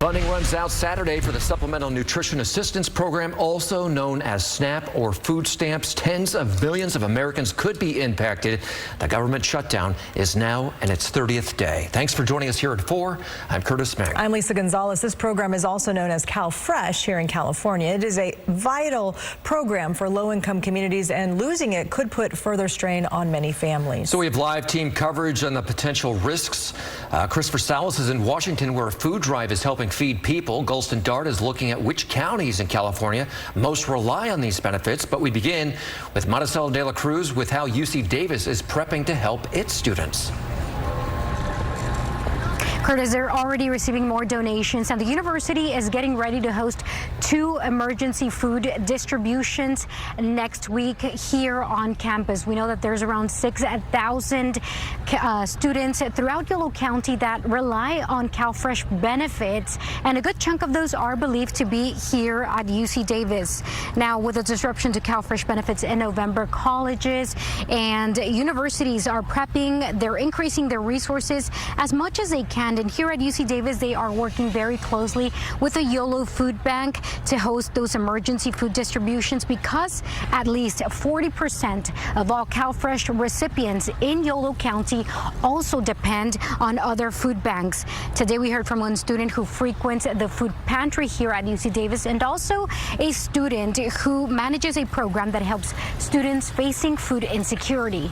Funding runs out Saturday for the Supplemental Nutrition Assistance Program, also known as SNAP or food stamps. Tens of millions of Americans could be impacted. The government shutdown is now in its 30th day. Thanks for joining us here at 4. I'm Curtis Mack. I'm Lisa Gonzalez. This program is also known as CalFresh here in California. It is a vital program for low-income communities, and losing it could put further strain on many families. So we have live team coverage on the potential risks. Christopher Salas is in Washington, where a food drive is helping feed people. Gulston Dart is looking at which counties in California most rely on these benefits. But we begin with Maricela de la Cruz with how UC Davis is prepping to help its students. Curtis, they're already receiving more donations, and the university is getting ready to host 2 emergency food distributions next week here on campus. We know that there's around 6,000 students throughout Yolo County that rely on CalFresh benefits, and a good chunk of those are believed to be here at UC Davis. Now, with the disruption to CalFresh benefits in November, colleges and universities are prepping. They're increasing their resources as much as they can. And here at UC Davis, they are working very closely with the YOLO Food Bank to host those emergency food distributions, because at least 40% of all CalFresh recipients in Yolo County also depend on other food banks. Today, we heard from one student who frequents the food pantry here at UC Davis, and also a student who manages a program that helps students facing food insecurity.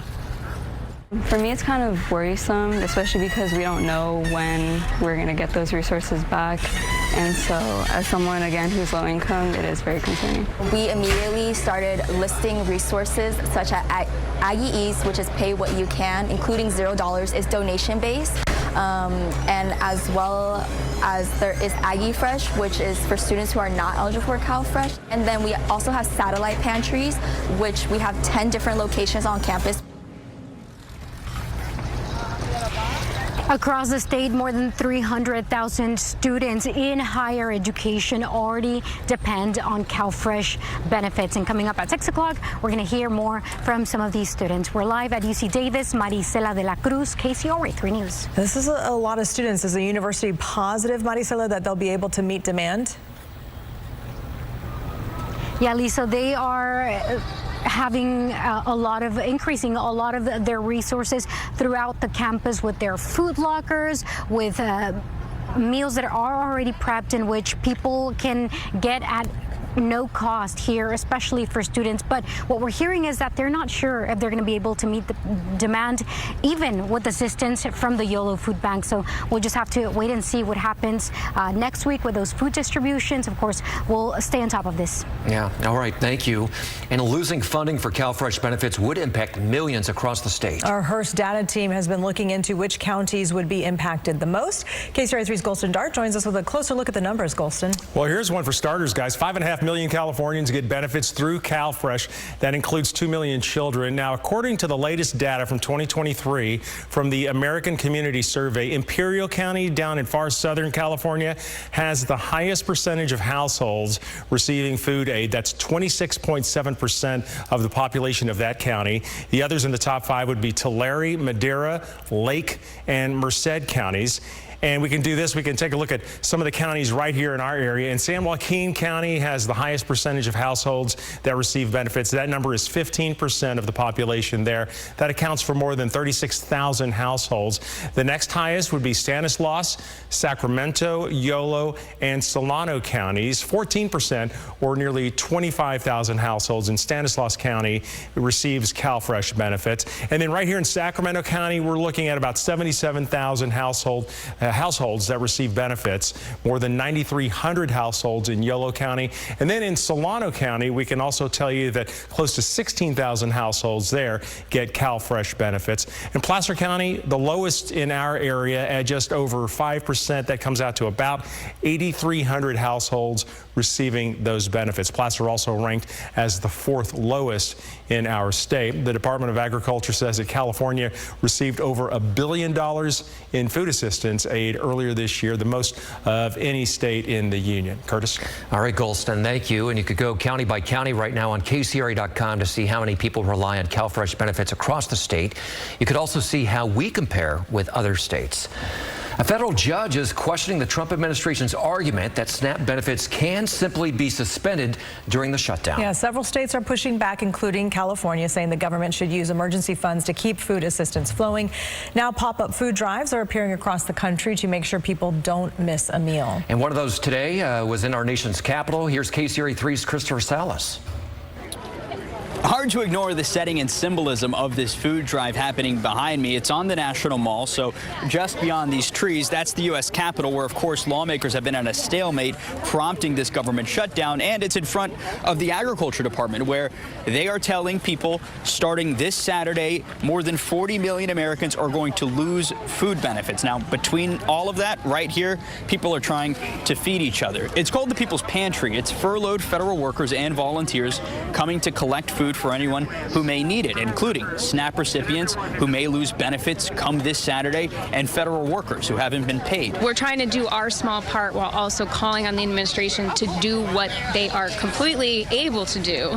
For me, it's kind of worrisome, especially because we don't know when we're going to get those resources back. And so as someone, again, who's low income, it is very concerning. We immediately started listing resources such as Aggie East, which is pay what you can, including $0 is donation based. And as well as there is Aggie Fresh, which is for students who are not eligible for CalFresh. And then we also have satellite pantries, which we have 10 different locations on campus. Across the state, more than 300,000 students in higher education already depend on CalFresh benefits. And coming up at 6 o'clock, we're going to hear more from some of these students. We're live at UC Davis. Maricela de la Cruz, KCRA 3 News. This is a lot of students. Is the university positive, Maricela, that they'll be able to meet demand? Yeah, Lisa, they are having increasing a lot of their resources throughout the campus with their food lockers, with meals that are already prepped, in which people can get at no cost here, especially for students. But what we're hearing is that they're not sure if they're going to be able to meet the demand, even with assistance from the YOLO Food Bank. So we'll just have to wait and see what happens next week with those food distributions. Of course, we'll stay on top of this. Yeah. All right. Thank you. And losing funding for CalFresh benefits would impact millions across the state. Our Hearst data team has been looking into which counties would be impacted the most. KCRA 3's Gulston Dart joins us with a closer look at the numbers. Gulston. Well, here's one for starters, guys. 5.5 million Californians get benefits through CalFresh. That includes 2 million children. Now, according to the latest data from 2023 from the American Community Survey, Imperial County down in far southern California has the highest percentage of households receiving food aid. That's 26.7% of the population of that county. The others in the top 5 would be Tulare, Madera, Lake, and Merced counties. And we can do this. We can take a look at some of the counties right here in our area. And San Joaquin County has the highest percentage of households that receive benefits. That number is 15% of the population there. That accounts for more than 36,000 households. The next highest would be Stanislaus, Sacramento, Yolo, and Solano counties. 14%, or nearly 25,000 households in Stanislaus County receives CalFresh benefits. And then right here in Sacramento County, we're looking at about 77,000 households that receive benefits, more than 9,300 households in Yolo County. And then in Solano County, we can also tell you that close to 16,000 households there get CalFresh benefits. In Placer County, the lowest in our area at just over 5%. That comes out to about 8,300 households receiving those benefits. Placer also ranked as the 4th lowest in our state. The Department of Agriculture says that California received over $1 billion in food assistance aid earlier this year, the most of any state in the union. Curtis? All right, Gulston, thank you. And you could go county by county right now on KCRA.com to see how many people rely on CalFresh benefits across the state. You could also see how we compare with other states. A federal judge is questioning the Trump administration's argument that SNAP benefits can simply be suspended during the shutdown. Yeah, several states are pushing back, including California, saying the government should use emergency funds to keep food assistance flowing. Now pop-up food drives are appearing across the country to make sure people don't miss a meal. And one of those today was in our nation's capital. Here's KCRA 3's Christopher Salas. Hard to ignore the setting and symbolism of this food drive happening behind me. It's on the National Mall, so just beyond these trees, that's the U.S. Capitol, where, of course, lawmakers have been at a stalemate prompting this government shutdown. And it's in front of the Agriculture Department, where they are telling people starting this Saturday, more than 40 million Americans are going to lose food benefits. Now, between all of that, right here, people are trying to feed each other. It's called the People's Pantry. It's furloughed federal workers and volunteers coming to collect food for anyone who may need it, including SNAP recipients who may lose benefits come this Saturday and federal workers who haven't been paid. We're trying to do our small part while also calling on the administration to do what they are completely able to do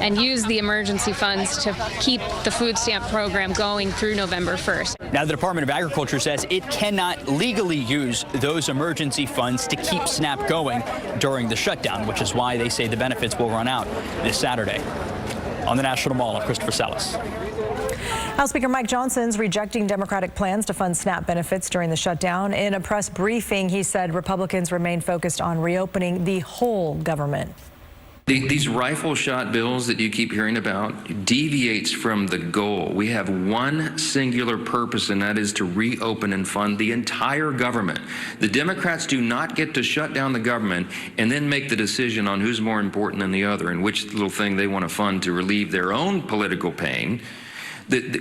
and use the emergency funds to keep the food stamp program going through November 1st. Now, the Department of Agriculture says it cannot legally use those emergency funds to keep SNAP going during the shutdown, which is why they say the benefits will run out this Saturday. On the National Mall, I'm Christopher Salas. House Speaker Mike Johnson's rejecting Democratic plans to fund SNAP benefits during the shutdown. In a press briefing, he said Republicans remain focused on reopening the whole government. These rifle shot bills that you keep hearing about deviates from the goal. We have one singular purpose, and that is to reopen and fund the entire government. The Democrats do not get to shut down the government and then make the decision on who's more important than the other and which little thing they want to fund to relieve their own political pain.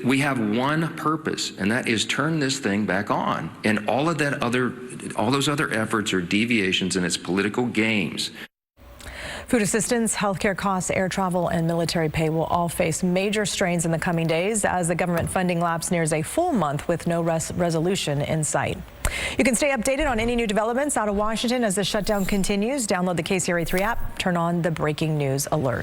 We have one purpose, and that is turn this thing back on. And all those other efforts are deviations, and it's political games. Food assistance, healthcare costs, air travel, and military pay will all face major strains in the coming days as the government funding lapse nears a full month with no resolution in sight. You can stay updated on any new developments out of Washington as the shutdown continues. Download the KCRA 3 app, turn on the breaking news alert.